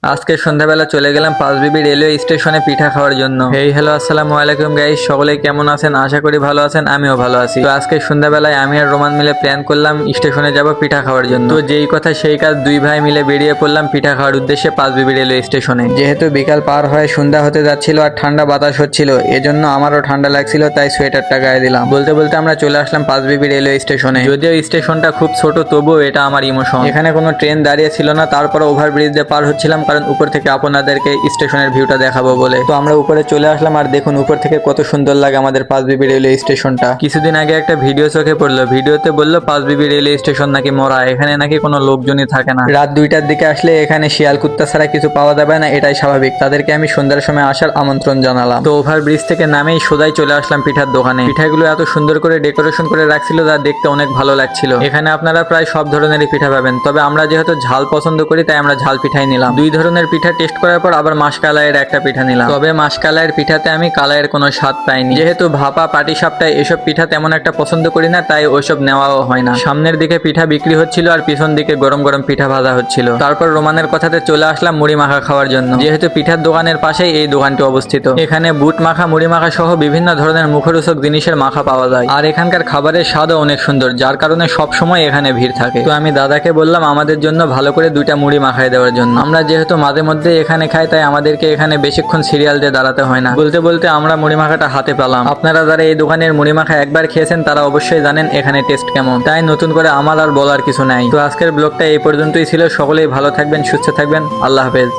আজকে সন্ধ্যাবেলা চলে গেলাম পাঁচবিবি রেলওয়ে স্টেশনে পিঠা খাওয়ার জন্য। এই হ্যালো, আসসালামু আলাইকুম গাইস, সকলে কেমন আছেন? আশা করি ভালো আছেন, আমিও ভালো আছি। তো আজকে সন্ধ্যাবেলায় আমি আর রোমান মিলে প্ল্যান করলাম স্টেশনে যাব পিঠা খাওয়ার জন্য। তো যেই কথা সেই কাজ, দুই ভাই মিলে বেরিয়ে পড়লাম পিঠা খাওয়ার উদ্দেশ্যে পাঁচবিবি রেলওয়ে স্টেশনে। যেহেতু বিকাল পার হয়ে সন্ধ্যা হতে যাচ্ছিল আর ঠান্ডা বাতাস হচ্ছিল, এজন্য আমারও ঠান্ডা লাগছিল, তাই সোয়েটারটা গায়ে দিলাম। বলতে বলতে আমরা চলে আসলাম পাঁচবিবি রেলওয়ে স্টেশনে। যদিও স্টেশনটা খুব ছোট, তবুও এটা আমার ইমোশন। এখানে কোনো ট্রেন দাঁড়িয়ে ছিল না, তারপর ওভারব্রিজ দিয়ে পার হচ্ছিলাম, কারণ উপর থেকে আপনাদেরকে স্টেশনের ভিউটা দেখাবো বলে। তো আমরা উপরে চলে আসলাম, আর দেখুন উপর থেকে কত সুন্দর লাগে আমাদের পাঁচবিবি রেলওয়ে স্টেশনটা। কিছুদিন আগে একটা ভিডিও চোখে পড়লো, ভিডিওতে বললো পাঁচবিবি রেলওয়ে স্টেশন নাকি মরা, এখানে নাকি কোনো লোকজনই থাকে না। রাত 2টার দিকে আসলে এখানে শিয়াল কুত্তা ছাড়া কিছু পাওয়া যাবে না, এটাই স্বাভাবিক। তাদেরকে আমি সন্ধ্যার সময় আসার আমন্ত্রণ জানালাম। তো ওভারব্রিজ থেকে নামেই সোজাই চলে আসলাম পিঠার দোকানে। পিঠাগুলো এত সুন্দর করে ডেকোরেশন করে রাখছিল, যা দেখতে অনেক ভালো লাগছিল। এখানে আপনারা প্রায় সব ধরনেরই পিঠা পাবেন, তবে আমরা যেহেতু ঝাল পছন্দ করি তাই আমরা ঝাল পিঠাই নিলাম। দুই ধরনের পিঠা টেস্ট করার পর আবার মাসকালাইয়ের একটা পিঠা নিলাম, তবে মাসকালাইয়ের পিঠাতে আমি কালাইয়ের কোনো স্বাদ পাইনি। যেহেতু ভাপা পাটিসাপটা এসব পিঠা তেমন একটা পছন্দ করি না, তাই ওইসব নেওয়াও হয় না। সামনের দিকে পিঠা বিক্রি হচ্ছিল আর পিছন দিকে গরম গরম পিঠা ভাজা হচ্ছিল। তারপর রোমানের কথাতে চলে আসলাম মুড়ি মাখা খাওয়ার জন্য। যেহেতু পিঠার দোকানের পাশেই এই দোকানটি অবস্থিত, এখানে বুট মাখা, মুড়ি মাখা সহ বিভিন্ন ধরনের মুখরোচক জিনিসের মাখা পাওয়া যায়। আর এখানকার খাবারের স্বাদও অনেক সুন্দর, যার কারণে সব সময় এখানে ভিড় থাকে। তো আমি দাদাকে বললাম আমাদের জন্য ভালো করে 2টা মুড়ি মাখায় দেওয়ার জন্য। আমরা যেহেতু মাঝে মধ্যে এখানে খাই, তাই আমাদেরকে এখানে বেশিক্ষণ সিরিয়াল দিয়ে দাঁড়াতে হয় না। বলতে বলতে আমরা মুড়ি মাখাটা হাতে পেলাম। আপনারা যারা এই দোকানের মুড়ি মাখা একবার খেয়েছেন তারা অবশ্যই জানেন এখানে টেস্ট কেমন, তাই নতুন করে আমার আর বলার কিছু নাই। তো আজকের ব্লগটা এই পর্যন্তই ছিল। সকলেই ভালো থাকবেন, সুস্থ থাকবেন, আল্লাহ হাফেজ।